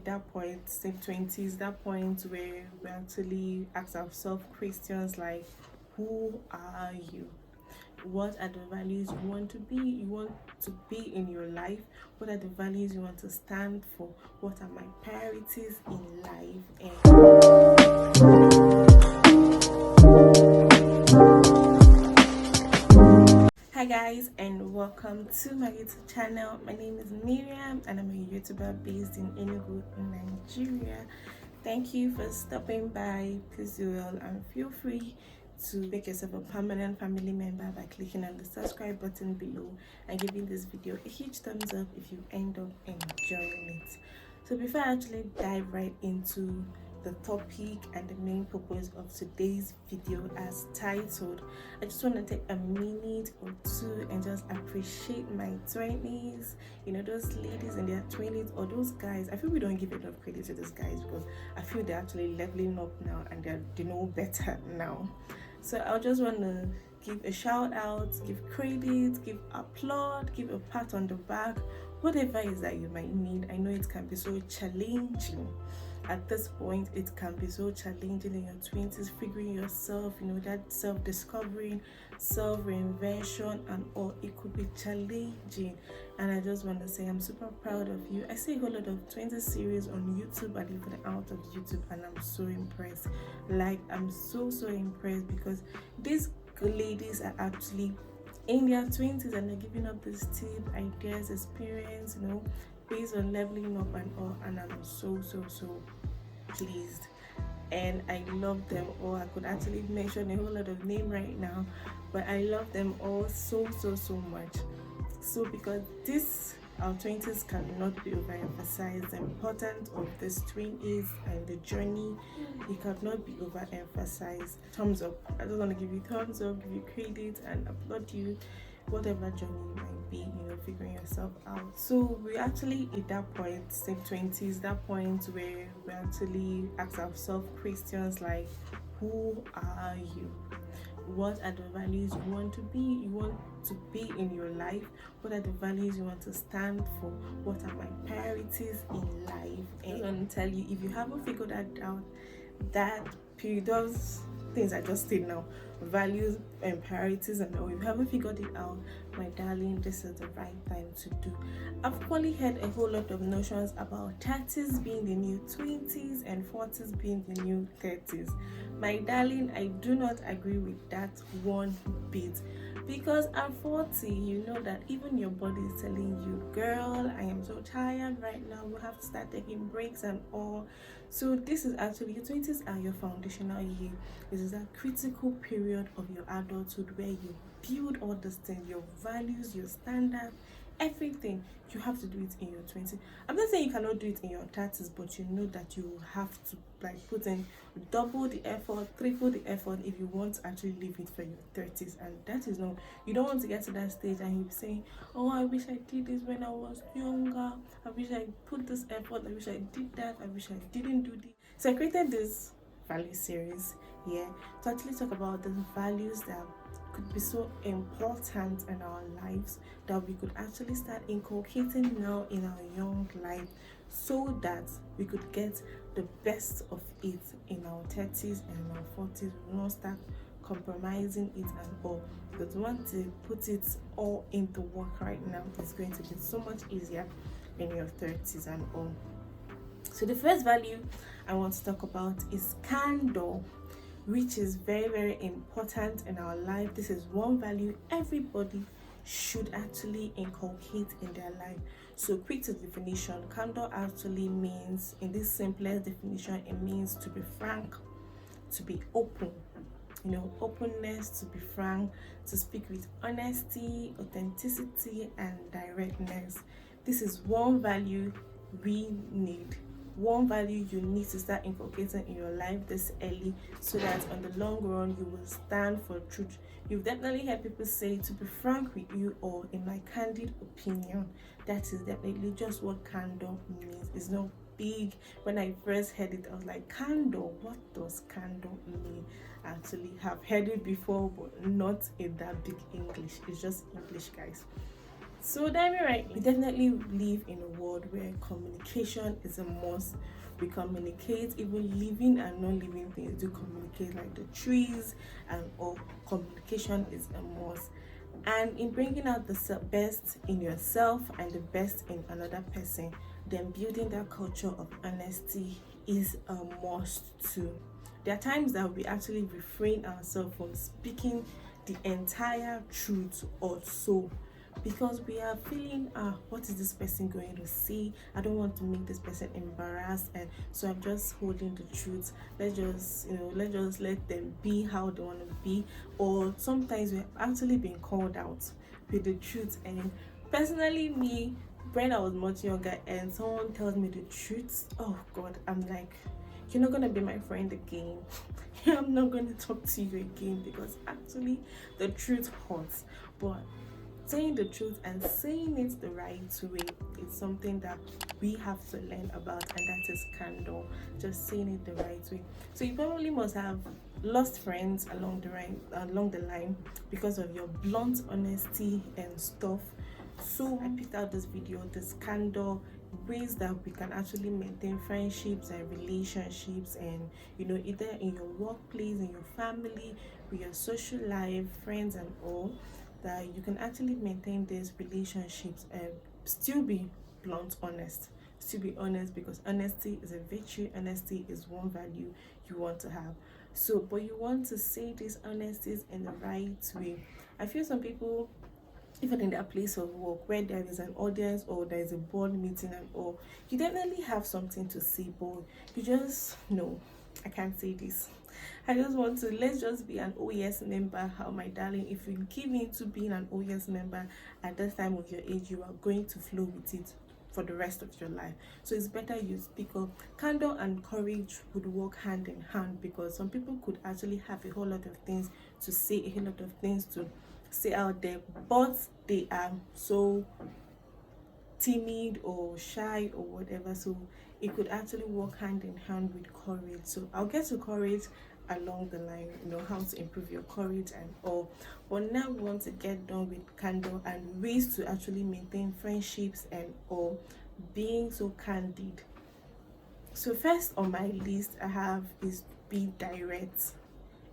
at that point, same 20s, that point where we actually ask ourselves questions like, who are you? What are the values you want to be? You want to be in your life? What are the values you want to stand for? What are my priorities in life? Hi guys, and welcome to my YouTube channel. My name is Miriam and I'm a YouTuber based in Enugu, Nigeria. Thank you for stopping by. Please do well and feel free to make yourself a permanent family member by clicking on the subscribe button below and giving this video a huge thumbs up if you end up enjoying it. So before I actually dive right into the topic and the main purpose of today's video as titled, I just want to take a minute or two and just appreciate my 20s, those ladies in their 20s, or those guys. I feel we don't give enough credit to those guys because I feel they're actually leveling up now and they know better now. So I just want to give a shout out, give credit, give applaud, give a pat on the back, whatever it is that you might need. I know it can be so challenging. At this point, it can be so challenging in your 20s, figuring yourself, that self-discovering, self-reinvention and all. It could be challenging, and I just want to say I'm super proud of you. I see a whole lot of 20 series on YouTube and even out of YouTube, and I'm so impressed. I'm so impressed because these ladies are actually in their 20s and they're giving up this tip, ideas, experience, based on leveling up and all, and I'm so pleased, and I love them all. I could actually mention a whole lot of names right now, but I love them all so much. So because our 20s cannot be overemphasized. The importance of this 20s and the journey, it cannot be overemphasized. Thumbs up. I just want to give you thumbs up, give you credit and applaud you, whatever journey you might be, figuring yourself out. So we actually at that point, same 20s, that point where we actually ask ourselves questions like, who are you? What are the values you want to be in your life? What are the values you want to stand for? What are my priorities in life? And I'm going to tell you, if you haven't figured that out, that period, those things I just said now, values and priorities and all, if you haven't figured it out, my darling, this is the right time to do. I've probably heard a whole lot of notions about 30s being the new 20s and 40s being the new 30s. My darling, I do not agree with that one bit, because at 40, you know that even your body is telling you, girl, I am so tired right now, we have to start taking breaks and all. So this is actually, your 20s are your foundational year. This is that critical period of your adulthood where you build all these things, your values, your standards, everything. You have to do it in your 20s. I'm not saying you cannot do it in your 30s, but you know that you have to put in double the effort, triple the effort if you want to actually leave it for your 30s. And that is not, you don't want to get to that stage and you're saying, oh, I wish I did this when I was younger, I wish I put this effort, I wish I did that, I wish I didn't do this. So I created this value series here to actually talk about the values that could be so important in our lives that we could actually start inculcating now in our young life, so that we could get the best of it in our 30s and our 40s. We will not start compromising it and all, because once to put it all into work right now, it's going to be so much easier in your 30s and all. So the first value I want to talk about is candor, which is very important in our life. This is one value everybody should actually inculcate in their life. So quick to definition, candor actually means, in this simplest definition, it means to be frank, to be open, openness, to be frank, to speak with honesty, authenticity and directness. This is one value we need, one value you need to start inculcating in your life this early, so that on the long run you will stand for truth. You've definitely heard people say, to be frank with you, or in my candid opinion. That is definitely just what candor means. It's not big. When I first heard it, I was like, candor, what does candor mean? I actually have heard it before, but not in that big English. It's just English, guys. So that be right. We definitely live in a world where communication is a must. We communicate, even living and non-living things do communicate, like the trees and all. Communication is a must. And in bringing out the best in yourself and the best in another person, then building that culture of honesty is a must too. There are times that we actually refrain ourselves from speaking the entire truth or so, because we are feeling, what is this person going to say? I don't want to make this person embarrassed, and so I'm just holding the truth. Let's just let them be how they want to be. Or sometimes we're actually being called out with the truth. And personally, me, when I was much younger and someone tells me the truth, oh god, I'm like, you're not gonna be my friend again. I'm not gonna talk to you again, because actually the truth hurts. But saying the truth and saying it the right way is something that we have to learn about, and that is candor. Just saying it the right way. So you probably must have lost friends along the line because of your blunt honesty and stuff. So I picked out this video, this candor, ways that we can actually maintain friendships and relationships, and either in your workplace, in your family, with your social life, friends and all, that you can actually maintain these relationships and still be blunt honest. Still be honest, because honesty is a virtue. Honesty is one value you want to have. So, but you want to say these honesties in the right way. I feel some people, even in their place of work, where there is an audience or there is a board meeting and all, you definitely have something to say, but you just no, I can't say this. I just want to, let's just be an OES member. How, my darling, if you give into being an OES member at that time of your age, you are going to flow with it for the rest of your life. So it's better you speak up. Candor and courage would work hand in hand, because some people could actually have a whole lot of things to say, a whole lot of things to say out there, but they are so timid or shy or whatever. So it could actually work hand in hand with courage. So I'll get to courage along the line, how to improve your courage and all. But now we want to get done with candor and ways to actually maintain friendships and all, being so candid. So first on my list I have is be direct.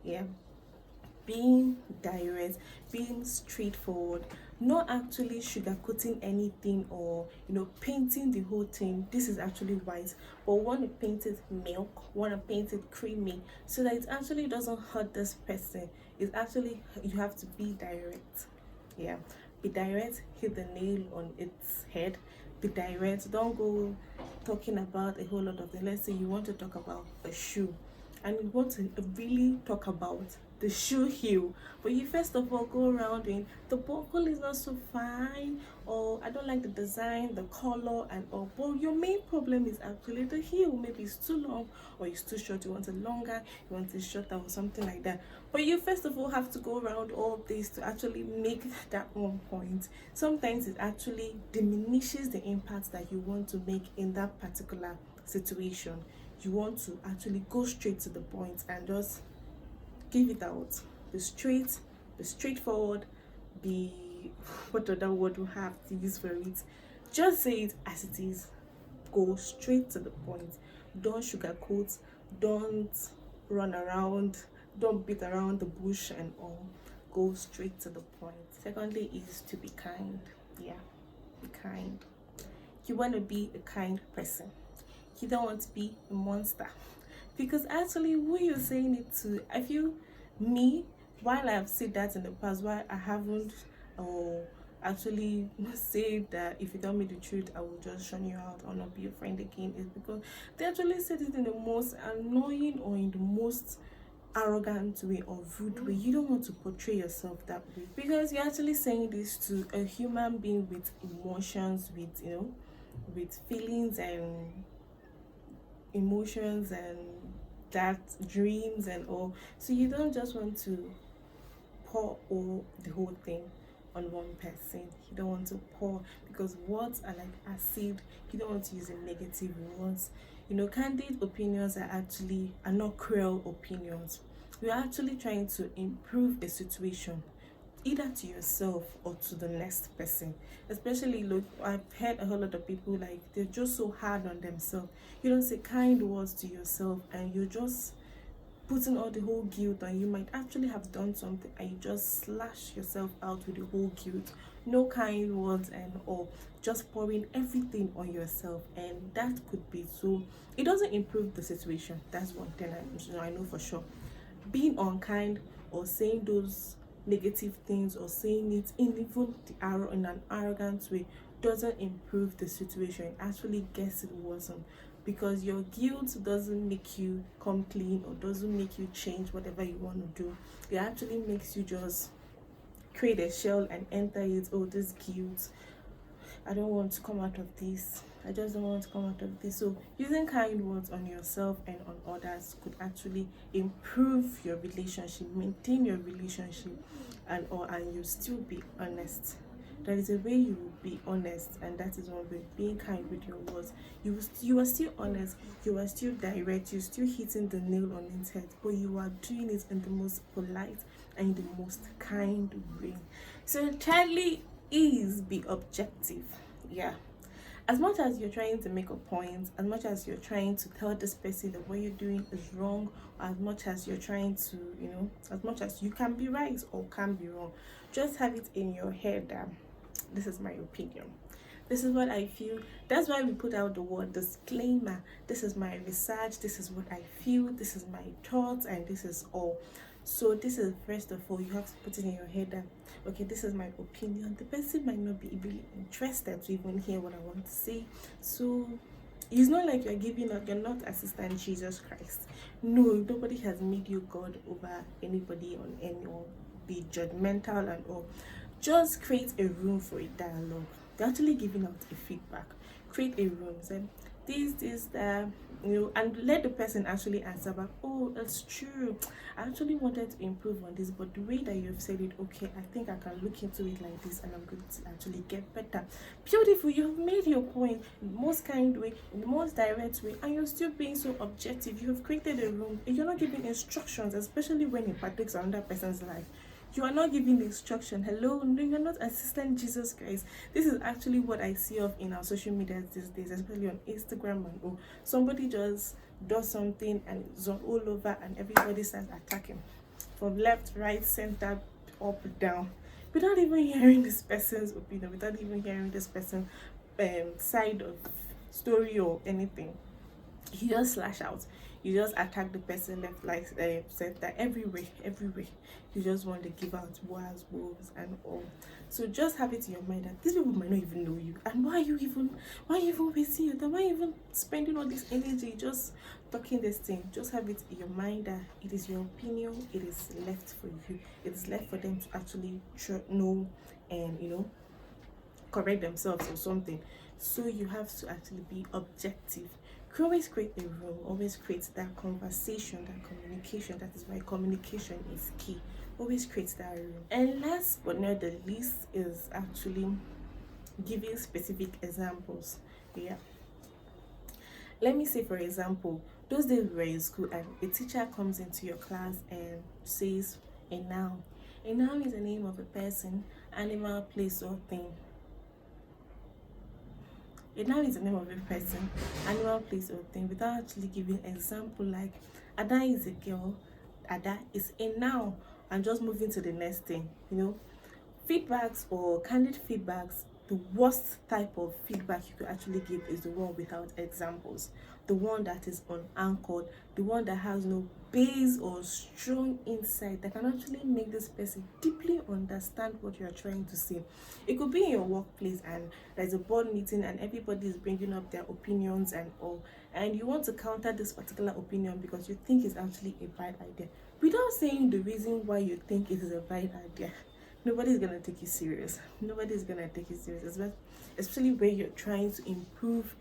Yeah, being direct, being straightforward, not actually sugarcoating anything, or painting the whole thing. This is actually white, but want to paint it milk, want to paint it creamy, so that it actually doesn't hurt this person. It's actually, you have to be direct. Yeah, be direct, hit the nail on its head. Be direct, don't go talking about a whole lot of things. Let's say you want to talk about a shoe, and you want to really talk about the shoe heel, but you first of all go around in the buckle is not so fine, or I don't like the design, the color and all. But your main problem is actually the heel. Maybe it's too long or it's too short. You want it longer, you want it shorter, or something like that. But you first of all have to go around all this to actually make that one point. Sometimes it actually diminishes the impact that you want to make in that particular situation. You want to actually go straight to the point and just give it out. Be straight, be straightforward, be, what other word we have to use for it? Just say it as it is. Go straight to the point. Don't sugarcoat, don't run around, don't beat around the bush and all. Go straight to the point. Secondly is to be kind. Yeah, be kind. You want to be a kind person. You don't want to be a monster, because actually who you're saying it to, I feel, me, while I've said that in the past, why I haven't or actually say that if you tell me the truth I will just shun you out or not be your friend again, is because they actually said it in the most annoying or in the most arrogant way or rude way. You don't want to portray yourself that way, because you're actually saying this to a human being with emotions, with with feelings and emotions and that dreams and all. So you don't just want to pour all the whole thing on one person. You don't want to pour, because words are like acid. You don't want to use a negative words. Candid opinions are not cruel opinions. We're actually trying to improve a situation, either to yourself or to the next person. Especially, look, I've heard a whole lot of people like they're just so hard on themselves. You don't say kind words to yourself, and you're just putting all the whole guilt on. You might actually have done something and you just slash yourself out with the whole guilt. No kind words and all, just pouring everything on yourself, and that could be so. It doesn't improve the situation. That's one thing I know for sure. Being unkind or saying those negative things or saying it in even in an arrogant way doesn't improve the situation. It actually gets it worse, because your guilt doesn't make you come clean or doesn't make you change whatever you want to do. It actually makes you just create a shell and enter it. Oh, this guilt, I don't want to come out of this. I just don't want to come out of this. So using kind words on yourself and on others could actually improve your relationship, maintain your relationship, and you still be honest. There is a way you will be honest, and that is one way, being kind with your words. You are still honest, you are still direct, you're still hitting the nail on its head, but you are doing it in the most polite and the most kind way. So thirdly is be objective. Yeah, as much as you're trying to make a point, as much as you're trying to tell this person that what you're doing is wrong, as much as you're trying to, as much as you can be right or can be wrong, just have it in your head that this is my opinion, this is what I feel. That's why we put out the word disclaimer. This is my research, this is what I feel, this is my thoughts, and this is all. So this is, first of all, you have to put it in your head that, okay, this is my opinion. The person might not be really interested to even hear what I want to say. So it's not like you're not assistant Jesus Christ. No, nobody has made you God over anybody on any, or be judgmental and all. Just create a room for a dialogue. They're actually giving out a feedback. Create a room. Say, this, that, and let the person actually answer back. Oh, that's true. I actually wanted to improve on this, but the way that you've said it, okay, I think I can look into it like this, and I'm going to actually get better. Beautiful. You have made your point in the most kind way, in the most direct way, and you're still being so objective. You have created a room, and you're not giving instructions, especially when it partakes on another person's life. You are not giving the instruction. Hello, no, you're not assistant Jesus Christ. This is actually what I see of in our social media these days, especially on Instagram and all. Somebody just does something and it's all over, and everybody starts attacking from left, right, center, up, down, without even hearing this person's opinion, without even hearing this person's side of story or anything. You just slash out, you just attack the person left, like center, everywhere. You just want to give out words, wolves and all. So just have it in your mind that these people might not even know you, and why you even wasting your time, why you even spending all this energy just talking this thing. Just have it in your mind that it is your opinion, it is left for you, it is left for them to actually know and correct themselves or something. So you have to actually be objective. Always create a room, always create that conversation, that communication. That is why communication is key. Always create that room. And last but not the least is actually giving specific examples. Yeah, let me say, for example, those days we were in school and a teacher comes into your class and says a noun. A noun is the name of a person, animal, place, or thing. A noun is the name of a person, animal, place, or thing, without actually giving example like Ada is a girl, Ada is a noun, and just moving to the next thing. Feedbacks or candid feedbacks, the worst type of feedback you could actually give is the one without examples, the one that is unanchored, the one that has no base or strong insight that can actually make this person deeply understand what you are trying to say. It could be in your workplace and there's a board meeting and everybody is bringing up their opinions and all, and you want to counter this particular opinion because you think it's actually a bad idea, without saying the reason why you think it is a bad idea. Nobody's gonna take you serious. Nobody's gonna take you serious, especially when you're trying to improve,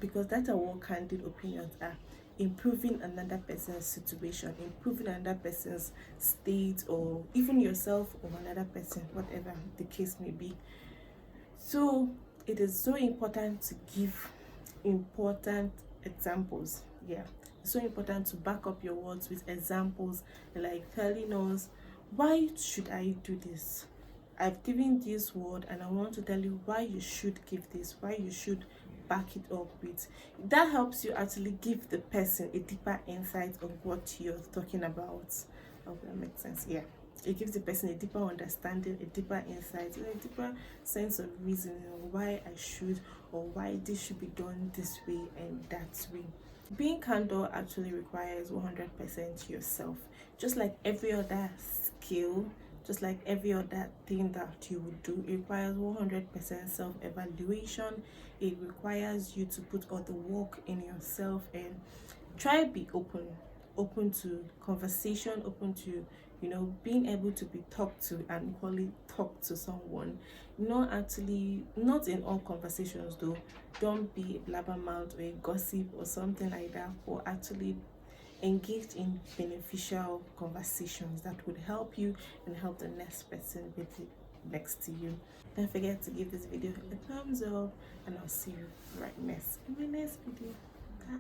because that's what candid opinions are. Improving another person's situation, improving another person's state, or even yourself or another person, whatever the case may be. So it is so important to give important examples. Yeah, it's so important to back up your words with examples, like telling us, why should I do this? I've given this word and I want to tell you why you should give this, why you should back it up with. That helps you actually give the person a deeper insight of what you're talking about. Hope that makes sense. Yeah. It gives the person a deeper understanding, a deeper insight, a deeper sense of reasoning why I should or why this should be done this way and that way. Being candor actually requires 100% yourself. Just like every other skill, just like every other thing that you would do, it requires 100% self evaluation. It requires you to put all the work in yourself and try be open to conversation, open to, you know, being able to be talked to and equally talk to someone. Not actually, not in all conversations though. Don't be a blabbermouth or a gossip or something like that, or actually engage in beneficial conversations that would help you and help the next person with it next to you. Don't forget to give this video a thumbs up, and I'll see you right next in my next video.